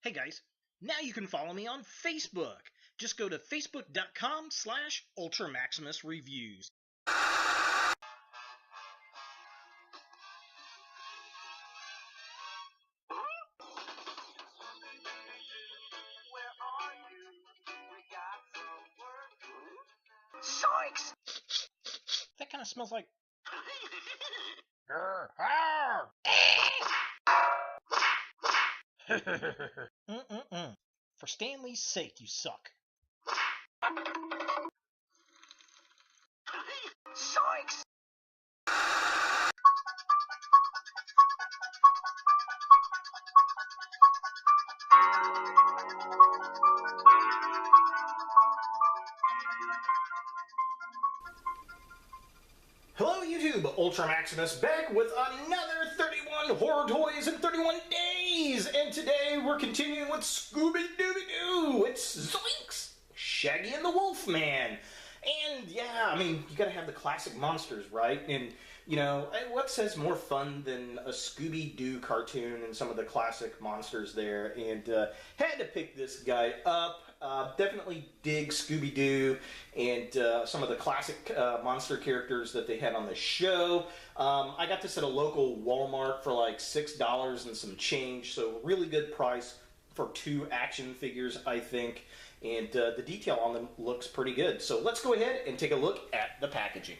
Hey guys, now you can follow me on Facebook. Just go to facebook.com/UltraMaximusReviews. Zoinks! That kind of smells like... For Stanley's sake, you suck. Zoinks! Hello YouTube, Ultra Maximus back with another 31 horror toys in 31 days, and today we're continuing with Scooby-Doo. It's Zoinks! Shaggy and the Wolfman. And yeah, I mean, you gotta have the classic monsters, right? And you know, what says more fun than a Scooby-Doo cartoon and some of the classic monsters there? And had to pick this guy up. Definitely dig Scooby-Doo and some of the classic monster characters that they had on the show. I got this at a local Walmart for like $6 and some change, so really good price for 2 action figures, I think. And the detail on them looks pretty good. So let's go ahead and take a look at the packaging.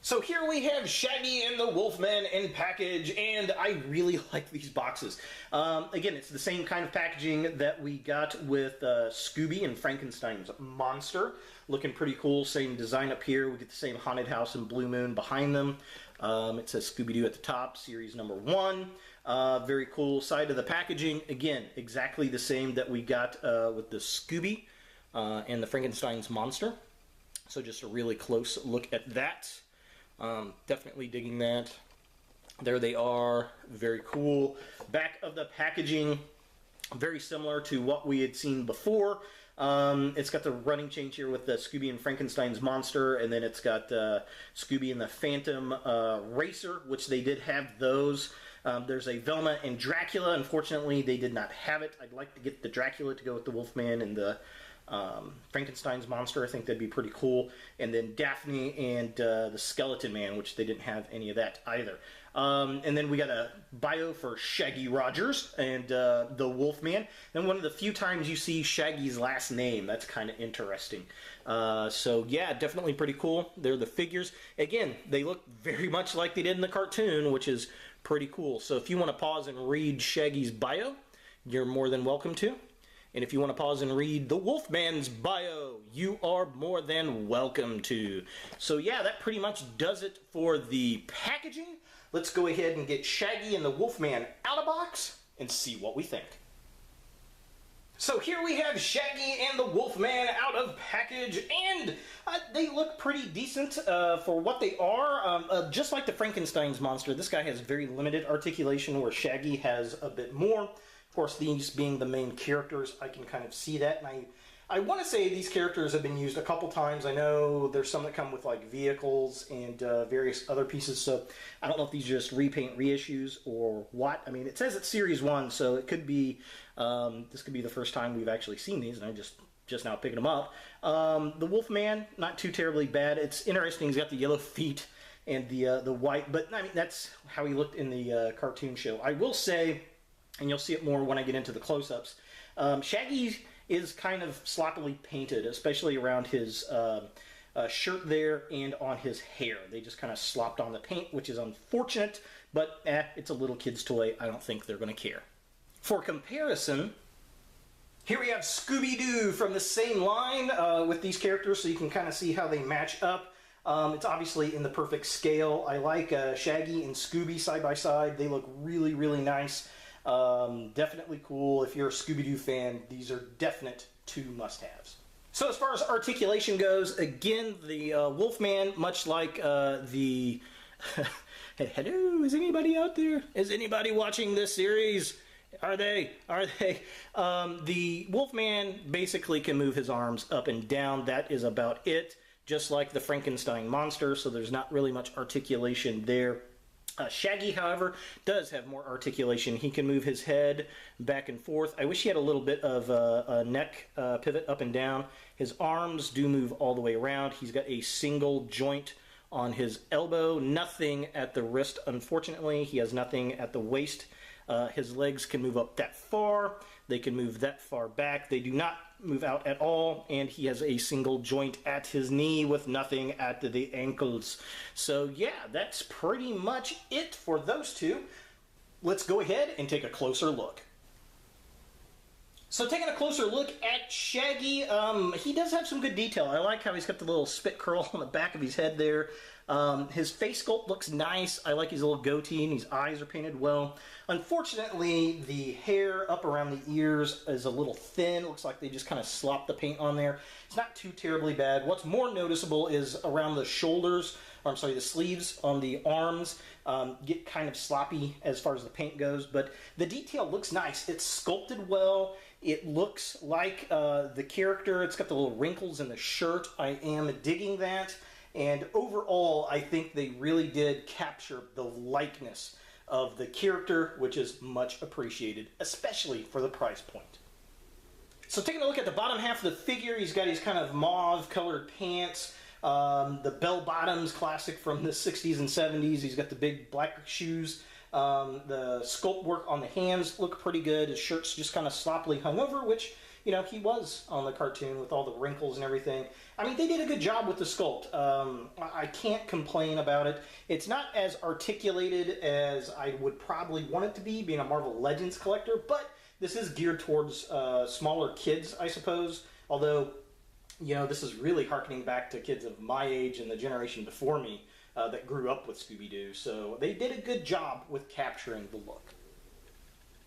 So here we have Shaggy and the Wolfman in package, and I really like these boxes. Again, it's the same kind of packaging that we got with Scooby and Frankenstein's monster. Looking pretty cool, same design up here. We get the same haunted house and Blue Moon behind them. It says Scooby-Doo at the top, series number 1. Very cool side of the packaging. Again, exactly the same that we got with the Scooby and the Frankenstein's monster. So just a really close look at that. Definitely digging that. There they are. Very cool. Back of the packaging, very similar to what we had seen before. It's got the running change here with the Scooby and Frankenstein's monster, and then it's got Scooby and the Phantom Racer, which they did have those. There's a Velma and Dracula. Unfortunately, they did not have it. I'd like to get the Dracula to go with the Wolfman and the Frankenstein's monster. I think that'd be pretty cool. And then Daphne and the Skeleton Man, which they didn't have any of that either. And then we got a bio for Shaggy Rogers and the Wolfman. And one of the few times you see Shaggy's last name. That's kind of interesting. So yeah, definitely pretty cool. They're the figures. Again, they look very much like they did in the cartoon, which is pretty cool. So if you want to pause and read Shaggy's bio, you're more than welcome to. And if you want to pause and read the Wolfman's bio, you are more than welcome to. So yeah, that pretty much does it for the packaging. Let's go ahead and get Shaggy and the Wolfman out of box and see what we think. So here we have Shaggy and the Wolfman out of package, and they look pretty decent for what they are. Just like the Frankenstein's monster, this guy has very limited articulation, where Shaggy has a bit more. Of course, these being the main characters, I can kind of see that, and I want to say these characters have been used a couple times. I know there's some that come with like vehicles and various other pieces, so I don't know if these are just repaint reissues or what. I mean, it says it's Series 1, so it could be, this could be the first time we've actually seen these, and I'm just now picking them up. The Wolfman, not too terribly bad. It's interesting, he's got the yellow feet and the white, but I mean, that's how he looked in the cartoon show. I will say, and you'll see it more when I get into the close-ups, Shaggy is kind of sloppily painted, especially around his shirt there and on his hair. They just kind of slopped on the paint, which is unfortunate, but it's a little kid's toy. I don't think they're going to care. For comparison, here we have Scooby-Doo from the same line with these characters, so you can kind of see how they match up. It's obviously in the perfect scale. I like Shaggy and Scooby side by side. They look really, really nice. Definitely cool. If you're a Scooby-Doo fan, these are definite 2 must-haves. So as far as articulation goes, again, the Wolfman, much like the... Hello, is anybody out there? Is anybody watching this series? Are they? The Wolfman basically can move his arms up and down. That is about it. Just like the Frankenstein monster, so there's not really much articulation there. Shaggy, however, does have more articulation. He can move his head back and forth. I wish he had a little bit of a neck pivot up and down. His arms do move all the way around. He's got a single joint on his elbow, nothing at the wrist, unfortunately. He has nothing at the waist. His legs can move up that far. They can move that far back. They do not move out at all, and he has a single joint at his knee with nothing at the ankles. So yeah, that's pretty much it for those two. Let's go ahead and take a closer look. So taking a closer look at Shaggy, he does have some good detail. I like how he's got the little spit curl on the back of his head there. His face sculpt looks nice. I like his little goatee, and his eyes are painted well. Unfortunately, the hair up around the ears is a little thin. Looks like they just kind of slopped the paint on there. It's not too terribly bad. What's more noticeable is around the shoulders, or I'm sorry, the sleeves on the arms get kind of sloppy as far as the paint goes, but the detail looks nice. It's sculpted well. It looks like the character. It's got the little wrinkles in the shirt. I am digging that. And overall, I think they really did capture the likeness of the character, which is much appreciated, especially for the price point. So taking a look at the bottom half of the figure, he's got his kind of mauve-colored pants, the bell bottoms, classic from the 60s and 70s. He's got the big black shoes. The sculpt work on the hands look pretty good. His shirt's just kind of sloppily hung over, which, you know, he was on the cartoon with all the wrinkles and everything. I mean, they did a good job with the sculpt. I can't complain about it. It's not as articulated as I would probably want it to be, being a Marvel Legends collector, but this is geared towards smaller kids, I suppose. Although, you know, this is really harkening back to kids of my age and the generation before me that grew up with Scooby-Doo. So they did a good job with capturing the look.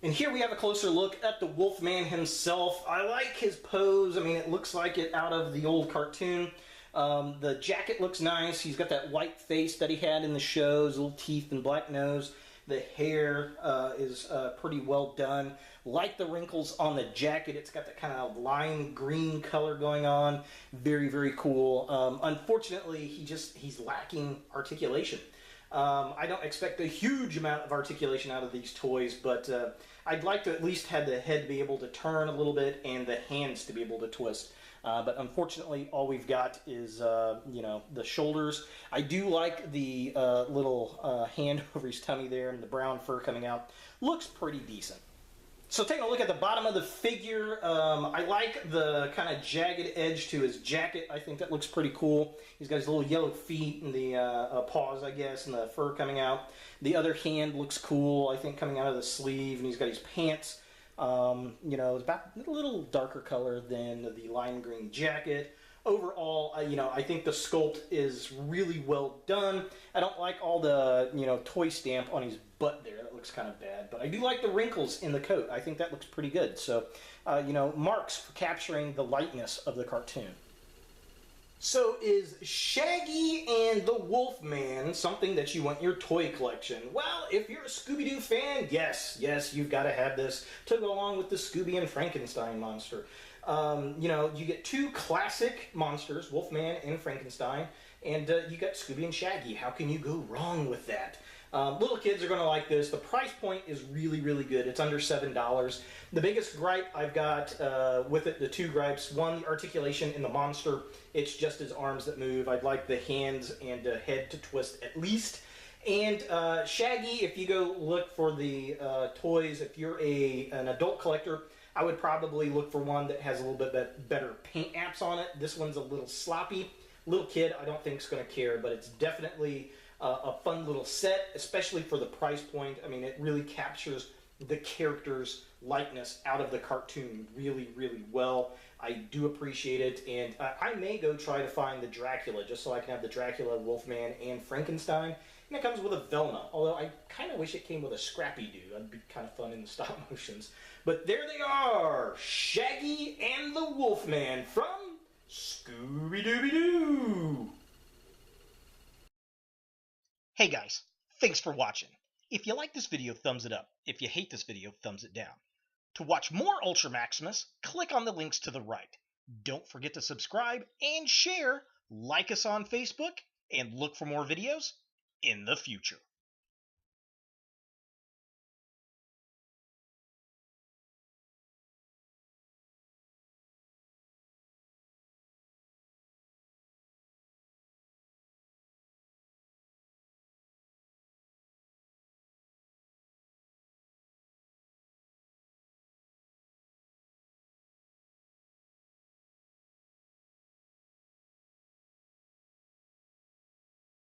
And here we have a closer look at the Wolfman himself. I like his pose. I mean, it looks like it out of the old cartoon. The jacket looks nice. He's got that white face that he had in the shows, little teeth and black nose. The hair is pretty well done. Like the wrinkles on the jacket, it's got that kind of lime green color going on. Very, very cool. Unfortunately, he's lacking articulation. I don't expect a huge amount of articulation out of these toys, but I'd like to at least have the head be able to turn a little bit and the hands to be able to twist. But unfortunately, all we've got is, you know, the shoulders. I do like the little hand over his tummy there and the brown fur coming out. Looks pretty decent. So taking a look at the bottom of the figure, I like the kind of jagged edge to his jacket. I think that looks pretty cool. He's got his little yellow feet and the paws, I guess, and the fur coming out. The other hand looks cool, I think, coming out of the sleeve, and he's got his pants. You know, it's about a little darker color than the lime green jacket. Overall, you know, I think the sculpt is really well done. I don't like all the, you know, toy stamp on his butt there. That looks kind of bad. But I do like the wrinkles in the coat. I think that looks pretty good. So, you know, marks for capturing the lightness of the cartoon. So is Shaggy and the Wolfman something that you want in your toy collection? Well, if you're a Scooby-Doo fan, yes, you've got to have this to go along with the Scooby and Frankenstein monster. You know, you get two classic monsters, Wolfman and Frankenstein, and you got Scooby and Shaggy. How can you go wrong with that? Little kids are going to like this. The price point is really, really good. It's under $7. The biggest gripe I've got with it, the two gripes. One, the articulation in the monster. It's just his arms that move. I'd like the hands and head to twist at least. And Shaggy, if you go look for the toys, if you're an adult collector, I would probably look for one that has a little bit better paint apps on it. This one's a little sloppy. Little kid, I don't think is going to care, but it's definitely a fun little set, especially for the price point. I mean, it really captures the character's likeness out of the cartoon really, really well. I do appreciate it, and I may go try to find the Dracula, just so I can have the Dracula, Wolfman, and Frankenstein. And it comes with a Velma, although I kind of wish it came with a Scrappy-Doo. That'd be kind of fun in the stop motions. But there they are, Shaggy and the Wolfman from Scooby-Dooby-Doo! Hey guys, thanks for watching. If you like this video, thumbs it up. If you hate this video, thumbs it down. To watch more Ultra Maximus, click on the links to the right. Don't forget to subscribe and share, like us on Facebook, and look for more videos in the future.